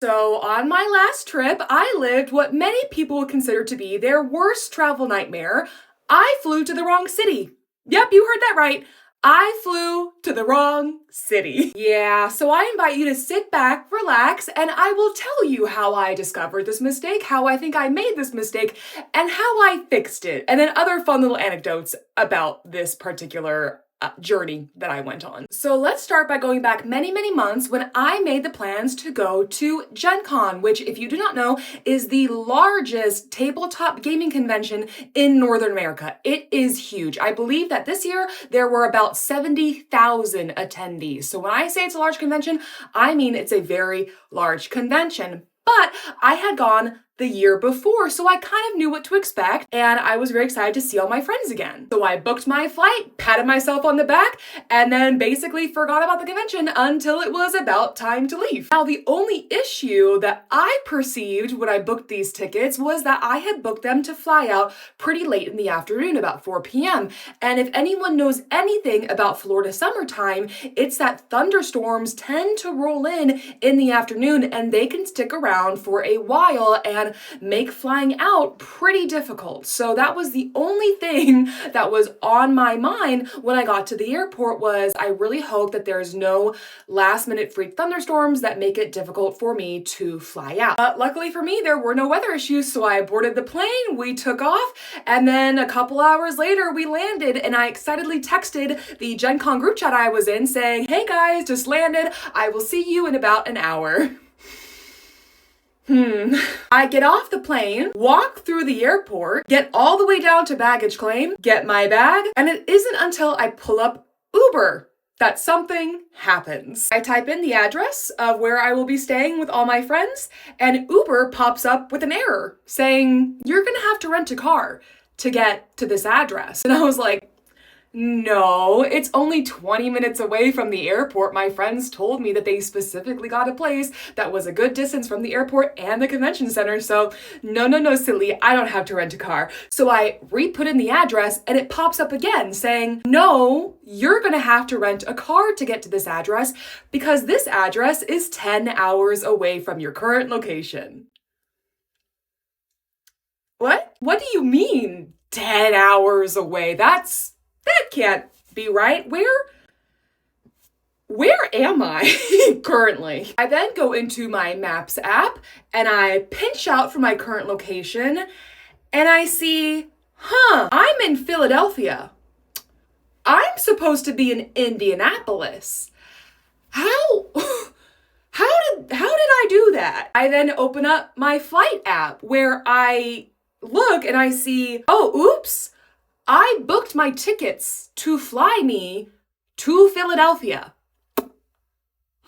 So, on my last trip, I lived what many people would consider to be their worst travel nightmare. I flew to the wrong city. Yep, you heard that right. I flew to the wrong city. Yeah, so I invite you to sit back, relax, and I will tell you how I discovered this mistake, how I think I made this mistake, and how I fixed it, and then other fun little anecdotes about this particular journey that I went on. So let's start by going back many, many months when I made the plans to go to Gen Con, which, if you do not know, is the largest tabletop gaming convention in Northern America. It is huge. I believe that this year there were about 70,000 attendees. So when I say it's a large convention, I mean it's a very large convention. But I had gone the year before, so I kind of knew what to expect, and I was very excited to see all my friends again. So I booked my flight, patted myself on the back, and then basically forgot about the convention until it was about time to leave. Now, the only issue that I perceived when I booked these tickets was that I had booked them to fly out pretty late in the afternoon, about 4 p.m. And if anyone knows anything about Florida summertime, it's that thunderstorms tend to roll in the afternoon, and they can stick around for a while and make flying out pretty difficult. So that was the only thing that was on my mind when I got to the airport. Was I really hope that there's no last minute freak thunderstorms that make it difficult for me to fly out. But luckily for me, there were no weather issues, so I boarded the plane, we took off, and then a couple hours later we landed, and I excitedly texted the Gen Con group chat I was in saying, "Hey guys, just landed. I will see you in about an hour." I get off the plane, walk through the airport, get all the way down to baggage claim, get my bag, and it isn't until I pull up Uber that something happens. I type in the address of where I will be staying with all my friends, and Uber pops up with an error saying, "You're gonna have to rent a car to get to this address." And I was like, no, it's only 20 minutes away from the airport. My friends told me that they specifically got a place that was a good distance from the airport and the convention center. So no, silly, I don't have to rent a car. So I re-put in the address and it pops up again saying, "No, you're gonna have to rent a car to get to this address because this address is 10 hours away from your current location." What? What do you mean 10 hours away? That can't be right. Where am I currently? I then go into my Maps app and I pinch out from my current location and I see, I'm in Philadelphia. I'm supposed to be in Indianapolis. How did I do that? I then open up my flight app where I look and I see, oops, I booked my tickets to fly me to Philadelphia.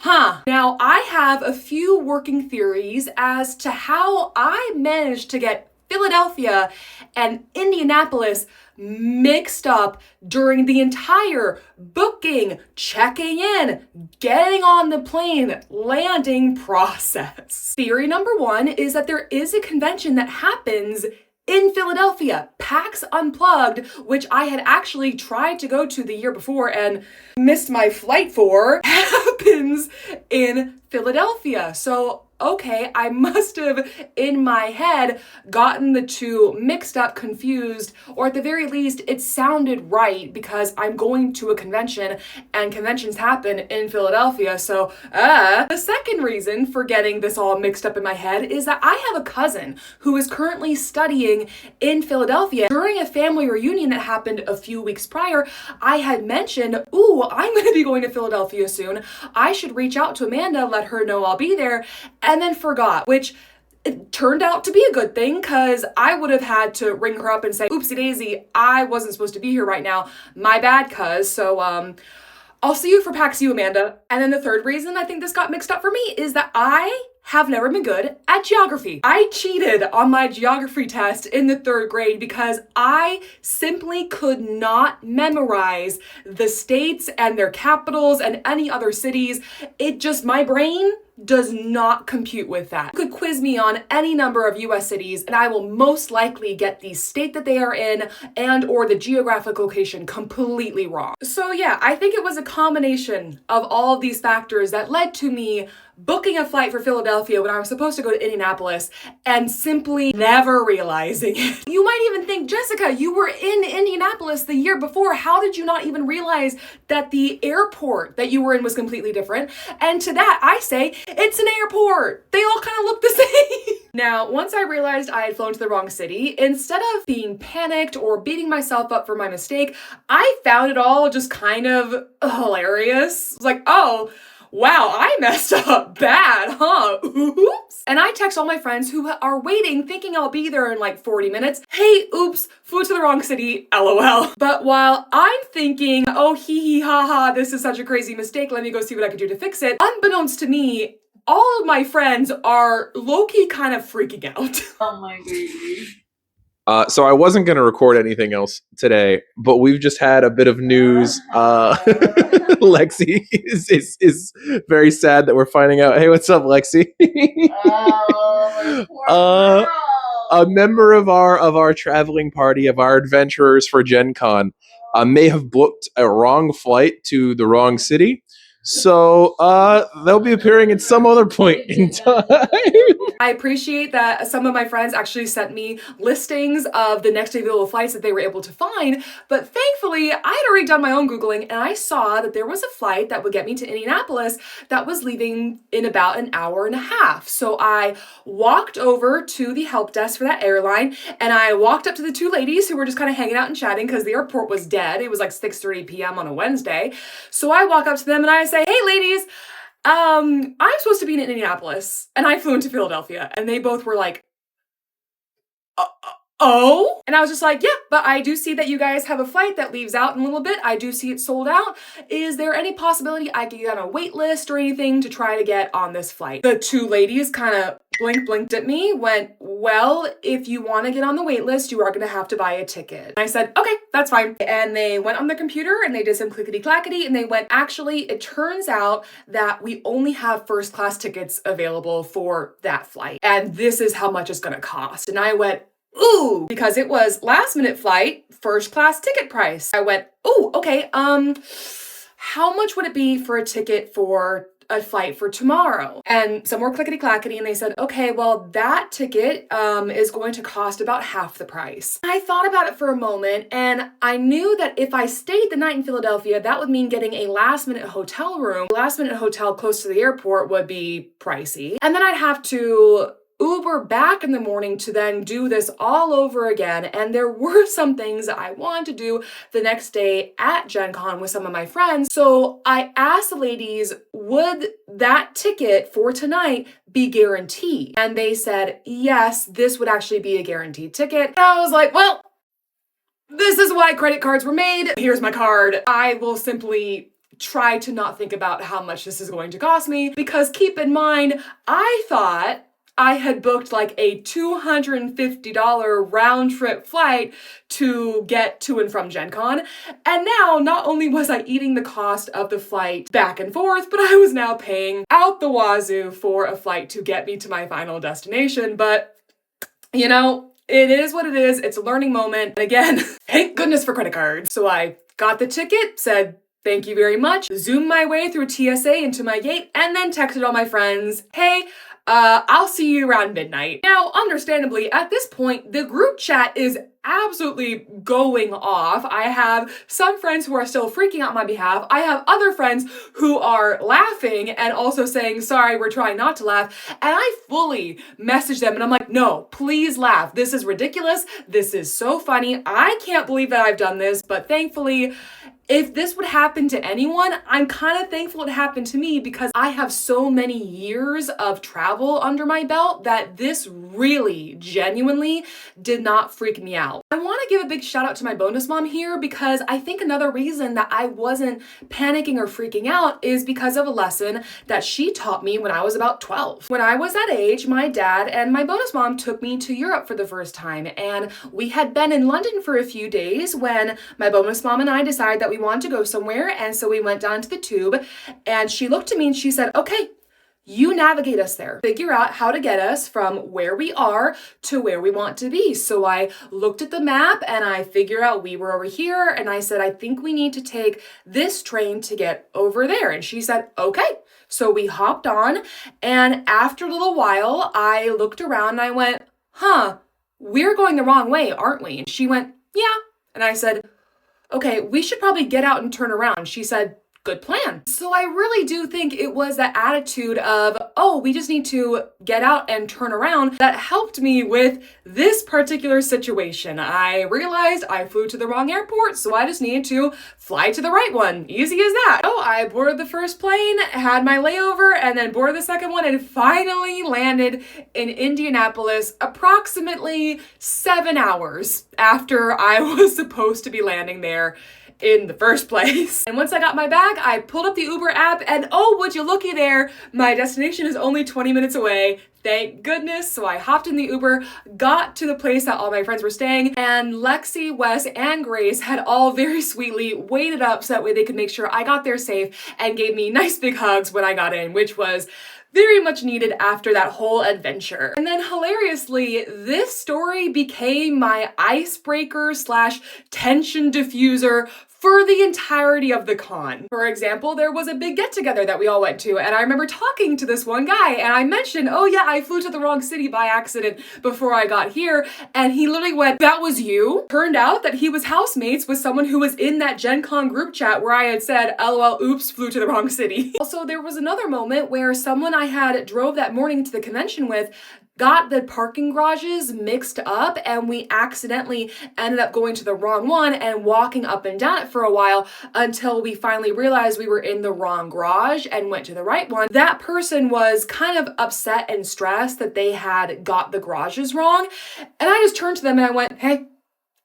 Now, I have a few working theories as to how I managed to get Philadelphia and Indianapolis mixed up during the entire booking, checking in, getting on the plane, landing process. Theory number one is that there is a convention that happens in Philadelphia, PAX Unplugged, which I had actually tried to go to the year before and missed my flight for, happens in Philadelphia. So, okay, I must have, in my head, gotten the two mixed up, confused, or at the very least, it sounded right because I'm going to a convention and conventions happen in Philadelphia. So, the second reason for getting this all mixed up in my head is that I have a cousin who is currently studying in Philadelphia. During a family reunion that happened a few weeks prior, I had mentioned, I'm going to be going to Philadelphia soon. I should reach out to Amanda, let her know I'll be there, and then forgot, which it turned out to be a good thing because I would have had to ring her up and say, "Oopsie daisy, I wasn't supposed to be here right now. My bad, cuz." So, I'll see you for PAX U, Amanda. And then the third reason I think this got mixed up for me is that I have never been good at geography. I cheated on my geography test in the 3rd grade because I simply could not memorize the states and their capitals and any other cities. My brain does not compute with that. You could quiz me on any number of US cities and I will most likely get the state that they are in and or the geographic location completely wrong. So yeah, I think it was a combination of all of these factors that led to me booking a flight for Philadelphia when I was supposed to go to Indianapolis and simply never realizing it. You might even think, Jessica, you were in Indianapolis the year before. How did you not even realize that the airport that you were in was completely different? And to that, I say, it's an airport. They all kind of look the same. Now, once I realized I had flown to the wrong city, instead of being panicked or beating myself up for my mistake, I found it all just kind of hilarious. It's like, oh, wow, I messed up bad, huh? Oops. And I text all my friends who are waiting, thinking I'll be there in like 40 minutes. Hey, oops, flew to the wrong city, LOL. But while I'm thinking, oh, hee hee ha ha, this is such a crazy mistake, let me go see what I can do to fix it, unbeknownst to me, all of my friends are low-key kind of freaking out. Oh my baby. So I wasn't going to record anything else today, but we've just had a bit of news. Lexi is very sad that we're finding out. Hey, what's up, Lexi? Oh, poor girl. A member of our traveling party of our adventurers for Gen Con may have booked a wrong flight to the wrong city. So they'll be appearing at some other point in time. I appreciate that some of my friends actually sent me listings of the next day available flights that they were able to find, but thankfully I had already done my own Googling and I saw that there was a flight that would get me to Indianapolis that was leaving in about an hour and a half. So I walked over to the help desk for that airline and I walked up to the two ladies who were just kind of hanging out and chatting because the airport was dead. It was like 6:30 p.m. on a Wednesday. So I walk up to them and I say, hey ladies, I'm supposed to be in Indianapolis and I flew into Philadelphia. And they both were like, oh? And I was just like, yeah, but I do see that you guys have a flight that leaves out in a little bit. I do see it sold out. Is there any possibility I could get on a wait list or anything to try to get on this flight? The two ladies kind of blinked at me, went, well, if you want to get on the wait list, you are going to have to buy a ticket. And I said, okay, that's fine. And they went on the computer and they did some clickety clackety and they went, actually, it turns out that we only have first class tickets available for that flight. And this is how much it's going to cost. And I went, ooh, because it was last minute flight, first class ticket price. I went, ooh, okay, how much would it be for a ticket for a flight for tomorrow? And some more clickety clackety and they said, okay, well that ticket is going to cost about half the price. I thought about it for a moment and I knew that if I stayed the night in Philadelphia, that would mean getting a last minute hotel room. Last minute hotel close to the airport would be pricey. And then I'd have to Uber back in the morning to then do this all over again. And there were some things that I wanted to do the next day at Gen Con with some of my friends. So I asked the ladies, would that ticket for tonight be guaranteed? And they said, yes, this would actually be a guaranteed ticket. And I was like, well, this is why credit cards were made. Here's my card. I will simply try to not think about how much this is going to cost me because keep in mind, I thought I had booked like a $250 round trip flight to get to and from Gen Con. And now not only was I eating the cost of the flight back and forth, but I was now paying out the wazoo for a flight to get me to my final destination. But you know, it is what it is. It's a learning moment. And again, thank goodness for credit cards. So I got the ticket, said, thank you very much, zoomed my way through TSA into my gate, and then texted all my friends, hey, I'll see you around midnight. Now, understandably, at this point, the group chat is absolutely going off. I have some friends who are still freaking out on my behalf. I have other friends who are laughing and also saying, sorry, we're trying not to laugh. And I fully message them and I'm like, no, please laugh. This is ridiculous. This is so funny. I can't believe that I've done this, but thankfully, if this would happen to anyone, I'm kind of thankful it happened to me because I have so many years of travel under my belt that this really genuinely did not freak me out. I want to give a big shout out to my bonus mom here because I think another reason that I wasn't panicking or freaking out is because of a lesson that she taught me when I was about 12. When I was that age, my dad and my bonus mom took me to Europe for the first time, and we had been in London for a few days when my bonus mom and I decided that we wanted to go somewhere, and so we went down to the tube and she looked at me and she said, okay, you navigate us there. Figure out how to get us from where we are to where we want to be. So I looked at the map and I figured out we were over here and I said, I think we need to take this train to get over there. And she said, okay. So we hopped on, and after a little while, I looked around and I went, huh, we're going the wrong way, aren't we? And she went, yeah. And I said, okay, we should probably get out and turn around. She said, good plan. So I really do think it was that attitude of, oh, we just need to get out and turn around that helped me with this particular situation. I realized I flew to the wrong airport, so I just needed to fly to the right one. Easy as that. So I boarded the first plane, had my layover, and then boarded the second one and finally landed in Indianapolis approximately 7 hours after I was supposed to be landing there in the first place. And once I got my bag, I pulled up the Uber app and oh, would you looky there, my destination is only 20 minutes away. Thank goodness. So I hopped in the Uber, got to the place that all my friends were staying, and Lexi, Wes, and Grace had all very sweetly waited up so that way they could make sure I got there safe and gave me nice big hugs when I got in, which was very much needed after that whole adventure. And then hilariously, this story became my icebreaker / tension diffuser for the entirety of the con. For example, there was a big get-together that we all went to, and I remember talking to this one guy, and I mentioned, oh yeah, I flew to the wrong city by accident before I got here, and he literally went, that was you? Turned out that he was housemates with someone who was in that Gen Con group chat where I had said, LOL, oops, flew to the wrong city. Also, there was another moment where someone I had drove that morning to the convention with got the parking garages mixed up, and we accidentally ended up going to the wrong one and walking up and down it for a while until we finally realized we were in the wrong garage and went to the right one. That person was kind of upset and stressed that they had got the garages wrong, and I just turned to them and I went, hey,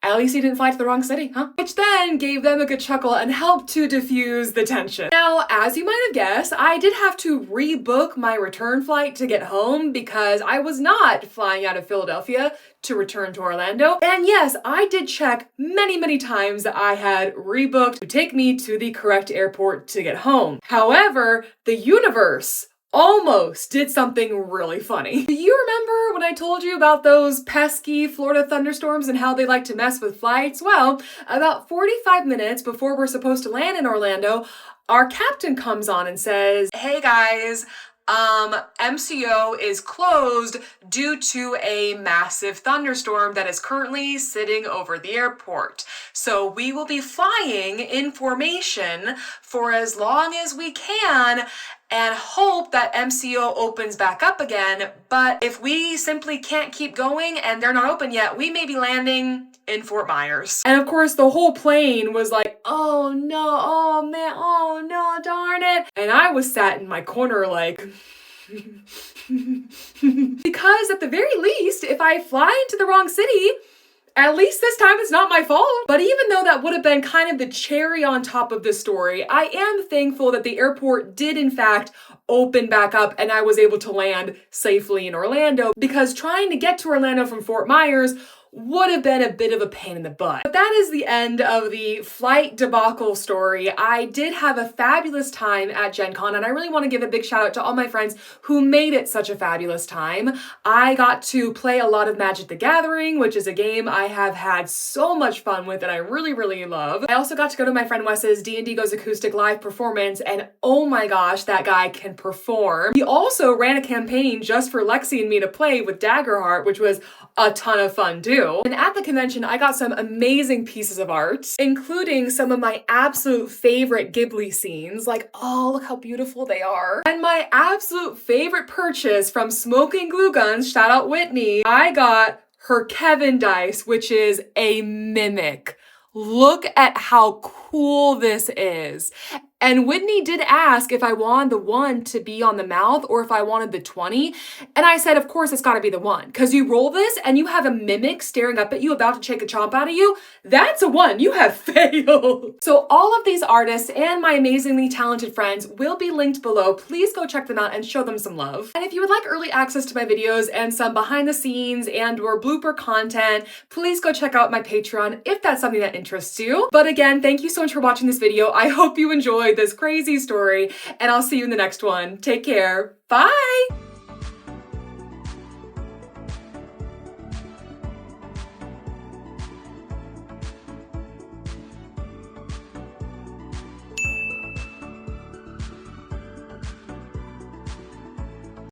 at least you didn't fly to the wrong city, huh? Which then gave them a good chuckle and helped to diffuse the tension. Now, as you might have guessed, I did have to rebook my return flight to get home because I was not flying out of Philadelphia to return to Orlando. And yes, I did check many, many times that I had rebooked to take me to the correct airport to get home. However, the universe almost did something really funny. Do you remember when I told you about those pesky Florida thunderstorms and how they like to mess with flights? Well, about 45 minutes before we're supposed to land in Orlando, our captain comes on and says, hey guys, MCO is closed due to a massive thunderstorm that is currently sitting over the airport. So we will be flying in formation for as long as we can and hope that MCO opens back up again. But if we simply can't keep going and they're not open yet, we may be landing in Fort Myers. And of course, the whole plane was like, oh no, oh man, oh no, darn it. And I was sat in my corner like, because at the very least, if I fly into the wrong city, at least this time it's not my fault. But even though that would have been kind of the cherry on top of this story, I am thankful that the airport did in fact open back up and I was able to land safely in Orlando, because trying to get to Orlando from Fort Myers would have been a bit of a pain in the butt. But that is the end of the flight debacle story. I did have a fabulous time at Gen Con, and I really want to give a big shout out to all my friends who made it such a fabulous time. I got to play a lot of Magic the Gathering, which is a game I have had so much fun with and I really, really love. I also got to go to my friend Wes's D&D Goes Acoustic live performance, and oh my gosh, that guy can perform. He also ran a campaign just for Lexi and me to play with Daggerheart, which was a ton of fun too. And at the convention, I got some amazing pieces of art, including some of my absolute favorite Ghibli scenes, like, oh, look how beautiful they are. And my absolute favorite purchase from Smoking Glue Guns, shout out Whitney, I got her Kevin dice, which is a mimic. Look at how cool this is. And Whitney did ask if I wanted the 1 to be on the mouth or if I wanted the 20. And I said, of course, it's gotta be the 1. Because you roll this and you have a mimic staring up at you about to take a chomp out of you. That's a 1. You have failed. So all of these artists and my amazingly talented friends will be linked below. Please go check them out and show them some love. And if you would like early access to my videos and some behind the scenes and or blooper content, please go check out my Patreon if that's something that interests you. But again, thank you so much for watching this video. I hope you enjoyed this crazy story, and I'll see you in the next one. Take care. Bye!